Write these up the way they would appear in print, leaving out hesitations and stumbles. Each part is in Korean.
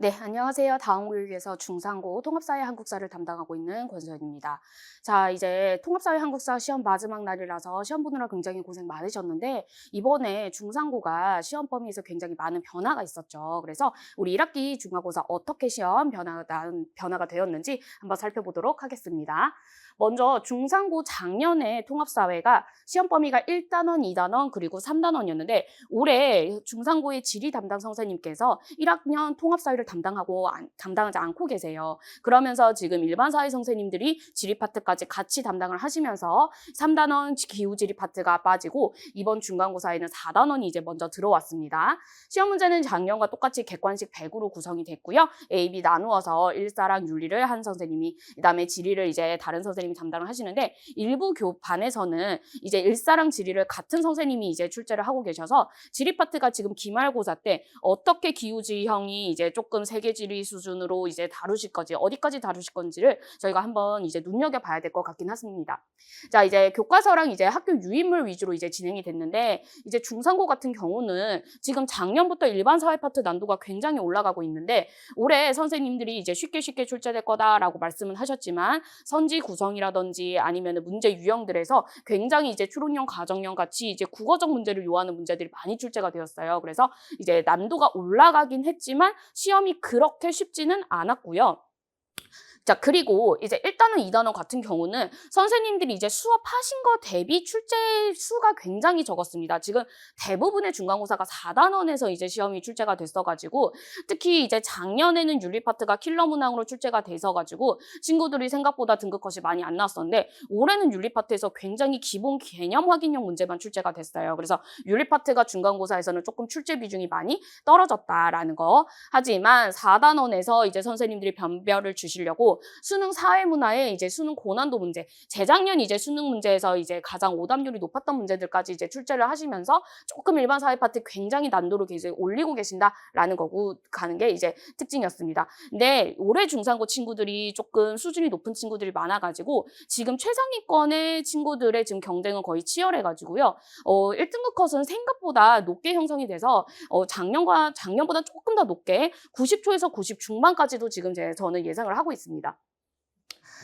네, 안녕하세요. 다음교육에서 중상고 통합사회 한국사를 담당하고 있는 권소연입니다. 자, 이제 통합사회 한국사 시험 마지막 날이라서 시험 보느라 굉장히 고생 많으셨는데 이번에 중상고가 시험 범위에서 굉장히 많은 변화가 있었죠. 그래서 우리 1학기 중간고사 어떻게 시험 변화가 되었는지 한번 살펴보도록 하겠습니다. 먼저 중상고 작년에 통합사회가 시험 범위가 1단원, 2단원, 그리고 3단원이었는데 올해 중상고의 지리 담당 선생님께서 1학년 통합사회를 담당하지 않고 계세요. 그러면서 지금 일반 사회 선생님들이 지리 파트까지 같이 담당을 하시면서 3단원 기후지리 파트가 빠지고 이번 중간고사에는 4단원이 이제 먼저 들어왔습니다. 시험 문제는 작년과 똑같이 객관식 100으로 구성이 됐고요. A, B 나누어서 일사랑 윤리를 한 선생님이, 그다음에 지리를 이제 다른 선생님이 담당을 하시는데 일부 교반에서는 이제 일사랑 지리를 같은 선생님이 이제 출제를 하고 계셔서 지리 파트가 지금 기말고사 때 어떻게 기후지형이 이제 조금 세계지리 수준으로 이제 다루실 건지, 어디까지 다루실 건지를 저희가 한번 이제 눈여겨봐야 될 것 같긴 하습니다. 자, 이제 교과서랑 이제 학교 유인물 위주로 이제 진행이 됐는데 이제 중상고 같은 경우는 지금 작년부터 일반 사회 파트 난도가 굉장히 올라가고 있는데 올해 선생님들이 이제 쉽게 출제될 거다라고 말씀은 하셨지만 선지 구성이라든지 아니면 문제 유형들에서 굉장히 이제 추론형, 가정형 같이 이제 국어적 문제를 요하는 문제들이 많이 출제가 되었어요. 그래서 이제 난도가 올라가긴 했지만 시험이 그렇게 쉽지는 않았고요. 자, 그리고 이제 1단원, 2단원 같은 경우는 선생님들이 이제 수업하신 거 대비 출제 수가 굉장히 적었습니다. 지금 대부분의 중간고사가 4단원에서 이제 시험이 출제가 됐어가지고 특히 이제 작년에는 윤리 파트가 킬러 문항으로 출제가 돼서가지고 친구들이 생각보다 등급 컷이 많이 안 나왔었는데 올해는 윤리 파트에서 굉장히 기본 개념 확인형 문제만 출제가 됐어요. 그래서 윤리 파트가 중간고사에서는 조금 출제 비중이 많이 떨어졌다라는 거. 하지만 4단원에서 이제 선생님들이 변별을 주시려고 수능 사회문화에 이제 수능 고난도 문제, 재작년 이제 수능 문제에서 이제 가장 오답률이 높았던 문제들까지 이제 출제를 하시면서 조금 일반 사회 파트 굉장히 난도를 이제 올리고 계신다라는 거고 가는 게 이제 특징이었습니다. 근데 올해 중상고 친구들이 조금 수준이 높은 친구들이 많아가지고 지금 최상위권의 친구들의 지금 경쟁은 거의 치열해가지고요. 1등급 컷은 생각보다 높게 형성이 돼서 작년보다 조금 더 높게 90초에서 90 중반까지도 지금 저는 예상을 하고 있습니다.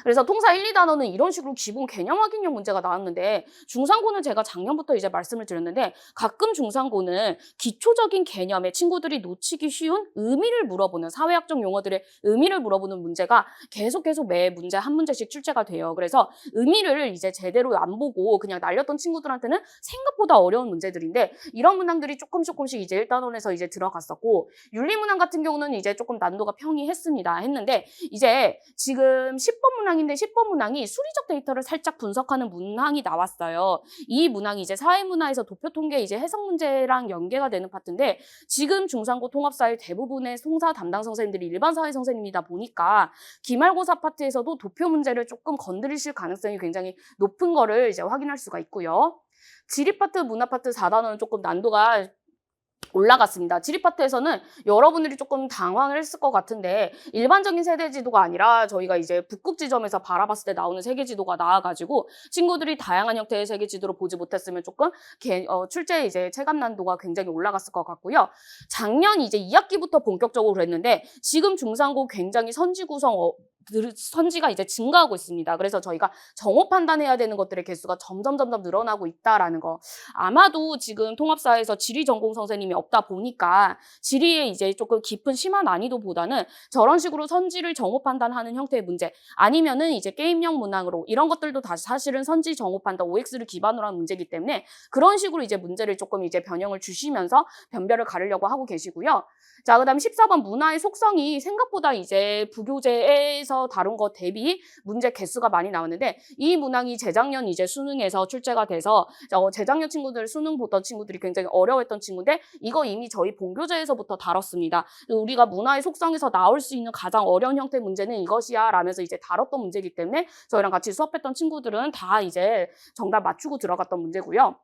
그래서 통사 1, 2단원은 이런 식으로 기본 개념 확인형 문제가 나왔는데 중상고는 제가 작년부터 이제 말씀을 드렸는데 가끔 중상고는 기초적인 개념에 친구들이 놓치기 쉬운 의미를 물어보는 사회학적 용어들의 의미를 물어보는 문제가 계속 매 문제 한 문제씩 출제가 돼요. 그래서 의미를 이제 제대로 안 보고 그냥 날렸던 친구들한테는 생각보다 어려운 문제들인데 이런 문항들이 조금씩 이제 1단원에서 이제 들어갔었고 윤리문항 같은 경우는 이제 조금 난도가 했는데 이제 지금 10번 문항인데 10번 문항이 수리적 데이터를 살짝 분석하는 문항이 나왔어요. 이 문항이 이제 사회문화에서 도표 통계 이제 해석 문제랑 연계가 되는 파트인데 지금 중상고 통합사회 대부분의 송사 담당 선생님들이 일반 사회 선생님이다 보니까 기말고사 파트에서도 도표 문제를 조금 건드리실 가능성이 굉장히 높은 거를 이제 확인할 수가 있고요. 지리 파트, 문화 파트 4단원은 조금 난도가 올라갔습니다. 지리 파트에서는 여러분들이 조금 당황을 했을 것 같은데 일반적인 세대지도가 아니라 저희가 이제 북극 지점에서 바라봤을 때 나오는 세계지도가 나와가지고 친구들이 다양한 형태의 세계지도를 보지 못했으면 조금 출제 이제 체감 난도가 굉장히 올라갔을 것 같고요. 작년 이제 2학기부터 본격적으로 했는데 지금 중상고 굉장히 선지가 이제 증가하고 있습니다. 그래서 저희가 정오 판단해야 되는 것들의 개수가 점점 늘어나고 있다라는 거. 아마도 지금 통합사에서 지리 전공 선생님이 없다 보니까 지리에 이제 조금 깊은 심한 난이도보다는 저런 식으로 선지를 정오 판단하는 형태의 문제 아니면은 이제 게임형 문항으로 이런 것들도 다 사실은 선지 정오 판단 OX를 기반으로 한 문제이기 때문에 그런 식으로 이제 문제를 조금 이제 변형을 주시면서 변별을 가르려고 하고 계시고요. 자, 그다음 14번 문화의 속성이 생각보다 이제 부교재에서 다룬 것 대비 문제 개수가 많이 나왔는데 이 문항이 재작년 이제 수능에서 출제가 돼서 재작년 친구들 수능 보던 친구들이 굉장히 어려워했던 친구인데 이거 이미 저희 본교재에서부터 다뤘습니다. 우리가 문화의 속성에서 나올 수 있는 가장 어려운 형태의 문제는 이것이야 라면서 이제 다뤘던 문제이기 때문에 저희랑 같이 수업했던 친구들은 다 이제 정답 맞추고 들어갔던 문제고요.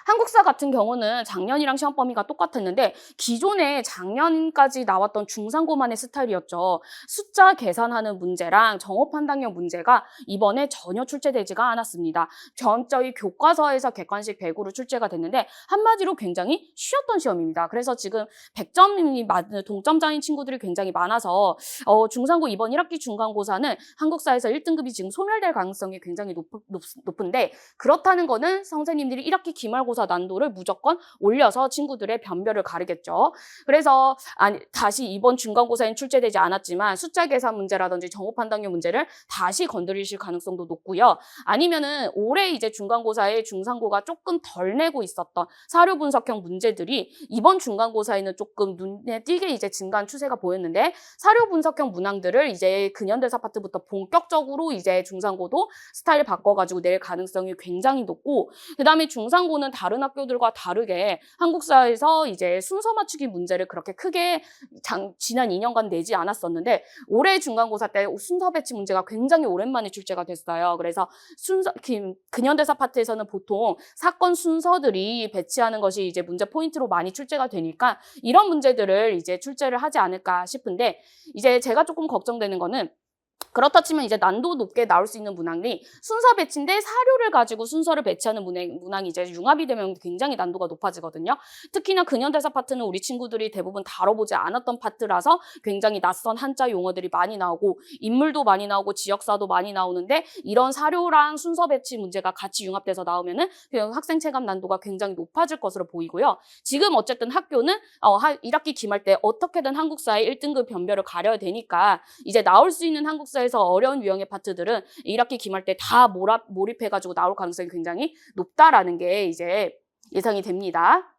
한국사 같은 경우는 작년이랑 시험 범위가 똑같았는데 기존에 작년까지 나왔던 중상고만의 스타일이었죠. 숫자 계산하는 문제랑 정오 판단형 문제가 이번에 전혀 출제되지가 않았습니다. 저희 교과서에서 객관식 100으로 출제가 됐는데 한마디로 굉장히 쉬웠던 시험입니다. 그래서 지금 100점이 동점자인 친구들이 굉장히 많아서 중상고 이번 1학기 중간고사는 한국사에서 1등급이 지금 소멸될 가능성이 굉장히 높은데 그렇다는 거는 선생님들이 1학기 기말고사 난도를 무조건 올려서 친구들의 변별을 가르겠죠. 그래서 다시 이번 중간고사엔 출제되지 않았지만 숫자 계산 문제라든지 정오 판단형 문제를 다시 건드리실 가능성도 높고요. 아니면은 올해 이제 중간고사에 중상고가 조금 덜 내고 있었던 사료 분석형 문제들이 이번 중간고사에는 조금 눈에 띄게 이제 증가한 추세가 보였는데 사료 분석형 문항들을 이제 근현대사 파트부터 본격적으로 이제 중상고도 스타일 바꿔가지고 낼 가능성이 굉장히 높고 그다음에 중상고는 다른 학교들과 다르게 한국사에서 이제 순서 맞추기 문제를 그렇게 크게 지난 2년간 내지 않았었는데 올해 중간고사 때 순서 배치 문제가 굉장히 오랜만에 출제가 됐어요. 그래서 근현대사 파트에서는 보통 사건 순서들이 배치하는 것이 이제 문제 포인트로 많이 출제가 되니까 이런 문제들을 이제 출제를 하지 않을까 싶은데 이제 제가 조금 걱정되는 거는 그렇다 치면 이제 난도 높게 나올 수 있는 문항이 순서 배치인데 사료를 가지고 순서를 배치하는 문항이 이제 융합이 되면 굉장히 난도가 높아지거든요. 특히나 근현대사 파트는 우리 친구들이 대부분 다뤄보지 않았던 파트라서 굉장히 낯선 한자 용어들이 많이 나오고 인물도 많이 나오고 지역사도 많이 나오는데 이런 사료랑 순서 배치 문제가 같이 융합돼서 나오면은 학생 체감 난도가 굉장히 높아질 것으로 보이고요. 지금 어쨌든 학교는 1학기 기말 때 어떻게든 한국사의 1등급 변별을 가려야 되니까 이제 나올 수 있는 한국사에서 어려운 유형의 파트들은 1학기 기말 때 다 몰입해가지고 나올 가능성이 굉장히 높다라는 게 이제 예상이 됩니다.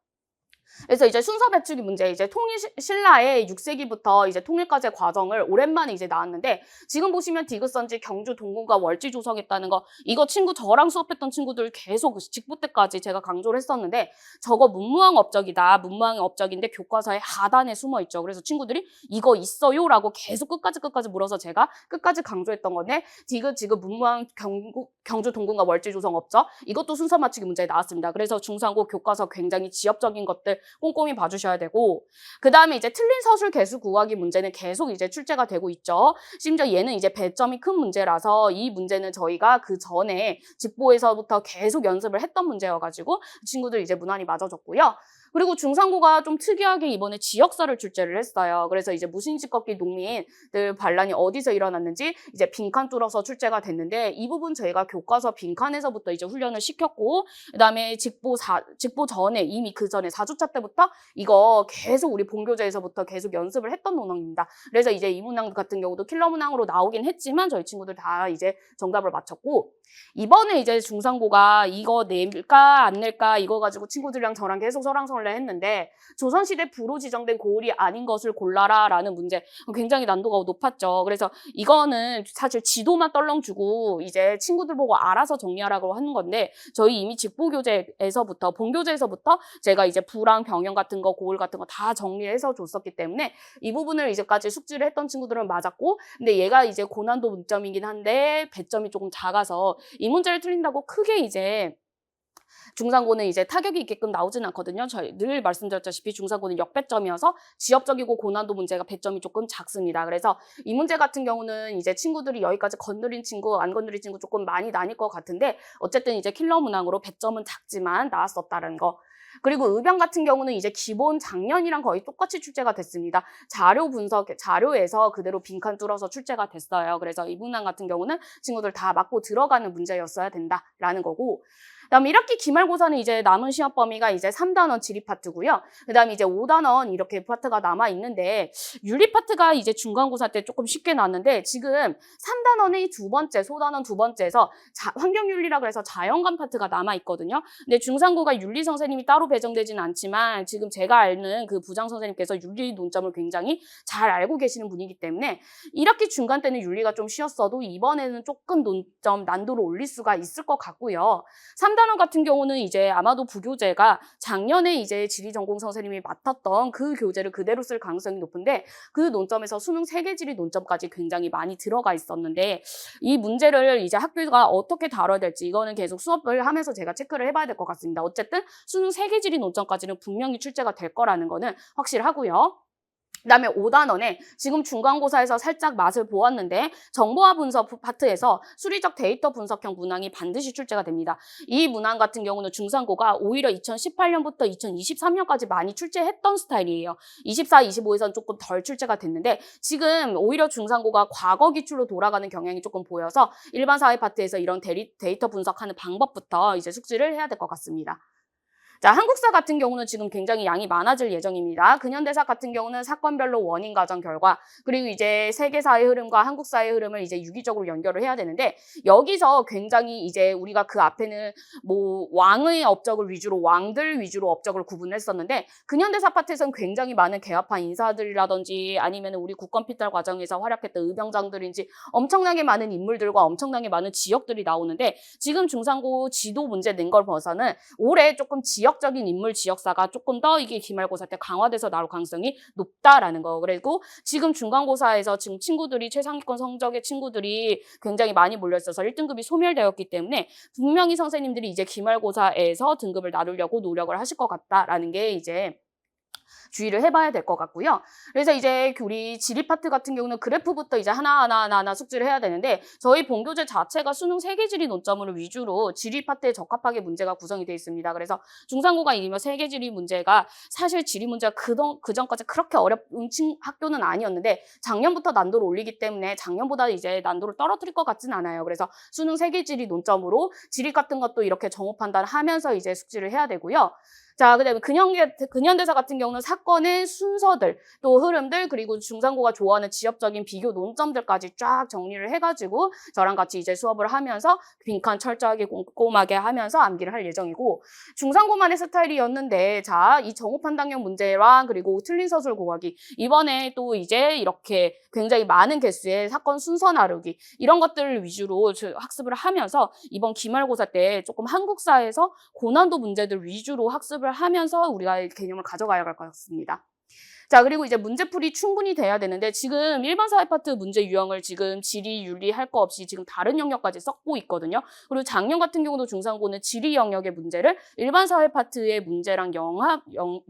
그래서 이제 순서 배치기 문제, 이제 신라의 6세기부터 이제 통일까지의 과정을 오랜만에 이제 나왔는데 지금 보시면 디귿선지, 경주, 동궁과 월지 조성했다는 거 이거 저랑 수업했던 친구들 계속 직부 때까지 제가 강조를 했었는데 저거 문무왕 업적이다. 문무왕의 업적인데 교과서의 하단에 숨어 있죠. 그래서 친구들이 이거 있어요라고 계속 끝까지 물어서 제가 끝까지 강조했던 건데 지금 문무왕 경주, 동궁과 월지 조성 업적 이것도 순서 맞추기 문제에 나왔습니다. 그래서 중상고 교과서 굉장히 지엽적인 것들 꼼꼼히 봐주셔야 되고 그 다음에 이제 틀린 서술 개수 구하기 문제는 계속 이제 출제가 되고 있죠. 심지어 얘는 이제 배점이 큰 문제라서 이 문제는 저희가 그 전에 직보에서부터 계속 연습을 했던 문제여가지고 친구들 이제 무난히 맞아줬고요. 그리고 중상고가 좀 특이하게 이번에 지역사를 출제를 했어요. 그래서 이제 무신직겁기 농민들 반란이 어디서 일어났는지 이제 빈칸 뚫어서 출제가 됐는데 이 부분 저희가 교과서 빈칸에서부터 이제 훈련을 시켰고 그다음에 직보 전에 이미 그 전에 4주차 때부터 이거 계속 우리 본교재에서부터 계속 연습을 했던 논문입니다. 그래서 이제 이 문항 같은 경우도 킬러 문항으로 나오긴 했지만 저희 친구들 다 이제 정답을 맞췄고 이번에 이제 중상고가 이거 낼까 안 낼까 이거 가지고 친구들이랑 저랑 계속 설왕설래 했는데 조선시대 부로 지정된 고을이 아닌 것을 골라라 라는 문제 굉장히 난도가 높았죠. 그래서 이거는 사실 지도만 떨렁주고 이제 친구들 보고 알아서 정리하라고 하는 건데 저희 이미 직보교재에서부터 본교재에서부터 제가 이제 부랑 병영 같은 거 고을 같은 거 다 정리해서 줬었기 때문에 이 부분을 이제까지 숙지를 했던 친구들은 맞았고 근데 얘가 이제 고난도 문점이긴 한데 배점이 조금 작아서 이 문제를 틀린다고 크게 이제 중상고는 이제 타격이 있게끔 나오지는 않거든요. 저희 늘 말씀드렸다시피 중상고는 역배점이어서 지역적이고 고난도 문제가 배점이 조금 작습니다. 그래서 이 문제 같은 경우는 이제 친구들이 여기까지 건드린 친구, 안 건드린 친구 조금 많이 나뉠 것 같은데 어쨌든 이제 킬러 문항으로 배점은 작지만 나왔었다는 거. 그리고 의병 같은 경우는 이제 기본 작년이랑 거의 똑같이 출제가 됐습니다. 자료에서 그대로 빈칸 뚫어서 출제가 됐어요. 그래서 이 문항 같은 경우는 친구들 다 맞고 들어가는 문제였어야 된다라는 거고 그다음에 1학기 기말고사는 이제 남은 시험 범위가 이제 3단원 지리 파트고요. 그다음에 이제 5단원 이렇게 파트가 남아 있는데 윤리 파트가 이제 중간고사 때 조금 쉽게 나왔는데 지금 3단원의 두 번째, 소단원 두 번째에서 환경윤리라 그래서 자연관 파트가 남아 있거든요. 근데 중상고가 윤리 선생님이 따로 배정되지는 않지만 지금 제가 아는 그 부장 선생님께서 윤리 논점을 굉장히 잘 알고 계시는 분이기 때문에 1학기 중간 때는 윤리가 좀 쉬웠어도 이번에는 조금 논점 난도를 올릴 수가 있을 것 같고요. 3단 단원 같은 경우는 이제 아마도 부교재가 작년에 이제 지리전공 선생님이 맡았던 그 교재를 그대로 쓸 가능성이 높은데 그 논점에서 수능 세계지리 논점까지 굉장히 많이 들어가 있었는데 이 문제를 이제 학교가 어떻게 다뤄야 될지 이거는 계속 수업을 하면서 제가 체크를 해봐야 될 것 같습니다. 어쨌든 수능 세계지리 논점까지는 분명히 출제가 될 거라는 거는 확실하고요. 그다음에 5단원에 지금 중간고사에서 살짝 맛을 보았는데 정보화 분석 파트에서 수리적 데이터 분석형 문항이 반드시 출제가 됩니다. 이 문항 같은 경우는 중산고가 오히려 2018년부터 2023년까지 많이 출제했던 스타일이에요. 24, 25에서는 조금 덜 출제가 됐는데 지금 오히려 중산고가 과거 기출로 돌아가는 경향이 조금 보여서 일반 사회 파트에서 이런 데이터 분석하는 방법부터 이제 숙지를 해야 될 것 같습니다. 자, 한국사 같은 경우는 지금 굉장히 양이 많아질 예정입니다. 근현대사 같은 경우는 사건별로 원인 과정 결과 그리고 이제 세계사의 흐름과 한국사의 흐름을 이제 유기적으로 연결을 해야 되는데 여기서 굉장히 이제 우리가 그 앞에는 뭐 왕의 업적을 위주로 왕들 위주로 업적을 구분했었는데 근현대사 파트에서는 굉장히 많은 개화파 인사들이라든지 아니면 우리 국권 피탈 과정에서 활약했던 의병장들인지 엄청나게 많은 인물들과 엄청나게 많은 지역들이 나오는데 지금 중산고 지도 문제 낸 걸 봐서는 올해 조금 지역적인 인물 지역사가 조금 더 이게 기말고사 때 강화돼서 나올 가능성이 높다라는 거. 그리고 지금 중간고사에서 지금 친구들이 최상위권 성적의 친구들이 굉장히 많이 몰려있어서 1등급이 소멸되었기 때문에 분명히 선생님들이 이제 기말고사에서 등급을 나누려고 노력을 하실 것 같다라는 게 이제 주의를 해봐야 될 것 같고요. 그래서 이제 우리 지리 파트 같은 경우는 그래프부터 이제 하나하나 숙지를 해야 되는데 저희 본교재 자체가 수능 세계지리 논점을 위주로 지리 파트에 적합하게 문제가 구성이 되어 있습니다. 그래서 중산고가 이기면 세계지리 문제가 사실 지리 문제가 그전까지 그렇게 어려운 학교는 아니었는데 작년부터 난도를 올리기 때문에 작년보다 이제 난도를 떨어뜨릴 것 같진 않아요. 그래서 수능 세계지리 논점으로 지리 같은 것도 이렇게 정호 판단하면서 이제 숙지를 해야 되고요. 자, 그다음에 근현대사 같은 경우는 사건의 순서들, 또 흐름들, 그리고 중산고가 좋아하는 지역적인 비교 논점들까지 쫙 정리를 해가지고 저랑 같이 이제 수업을 하면서 빈칸 철저하게 꼼꼼하게 하면서 암기를 할 예정이고 중산고만의 스타일이었는데 자, 이 정호 판단형 문제랑 그리고 틀린 서술 고하기 이번에 또 이제 이렇게 굉장히 많은 개수의 사건 순서 나누기 이런 것들을 위주로 학습을 하면서 이번 기말고사 때 조금 한국사에서 고난도 문제들 위주로 학습을 하면서 우리가 개념을 가져가야 할 것 같습니다. 자, 그리고 이제 문제풀이 충분히 돼야 되는데 지금 일반 사회 파트 문제 유형을 지금 지리, 윤리 할 거 없이 지금 다른 영역까지 섞고 있거든요. 그리고 작년 같은 경우도 중산고는 지리 영역의 문제를 일반 사회 파트의 문제랑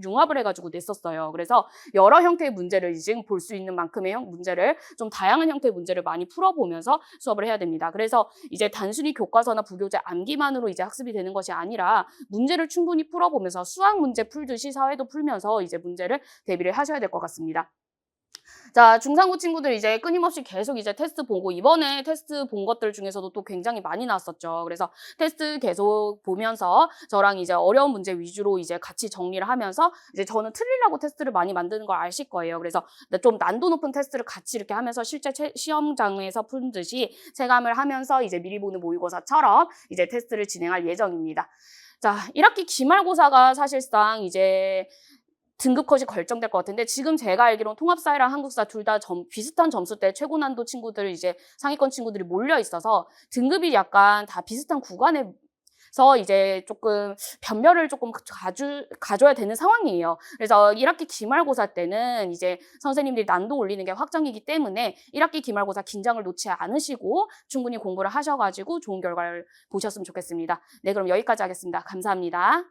융합을 해가지고 냈었어요. 그래서 여러 형태의 문제를 지금 볼 수 있는 만큼의 문제를 좀 다양한 형태의 문제를 많이 풀어보면서 수업을 해야 됩니다. 그래서 이제 단순히 교과서나 부교재 암기만으로 이제 학습이 되는 것이 아니라 문제를 충분히 풀어보면서 수학 문제 풀듯이 사회도 풀면서 이제 문제를 대비를 하셔야 될 것 같습니다. 자, 중산고 친구들 이제 끊임없이 계속 이제 테스트 보고 이번에 테스트 본 것들 중에서도 또 굉장히 많이 나왔었죠. 그래서 테스트 계속 보면서 저랑 이제 어려운 문제 위주로 이제 같이 정리를 하면서 이제 저는 틀리려고 테스트를 많이 만드는 걸 아실 거예요. 그래서 좀 난도 높은 테스트를 같이 이렇게 하면서 실제 시험장에서 푼 듯이 체감을 하면서 이제 미리 보는 모의고사처럼 이제 테스트를 진행할 예정입니다. 자, 1학기 기말고사가 사실상 이제 등급 컷이 결정될 것 같은데 지금 제가 알기로는 통합사회랑 한국사 둘 다 비슷한 점수대 최고 난도 친구들 이제 상위권 친구들이 몰려 있어서 등급이 약간 다 비슷한 구간에서 이제 조금 변별을 조금 가져야 되는 상황이에요. 그래서 1학기 기말고사 때는 이제 선생님들이 난도 올리는 게 확정이기 때문에 1학기 기말고사 긴장을 놓지 않으시고 충분히 공부를 하셔가지고 좋은 결과를 보셨으면 좋겠습니다. 네, 그럼 여기까지 하겠습니다. 감사합니다.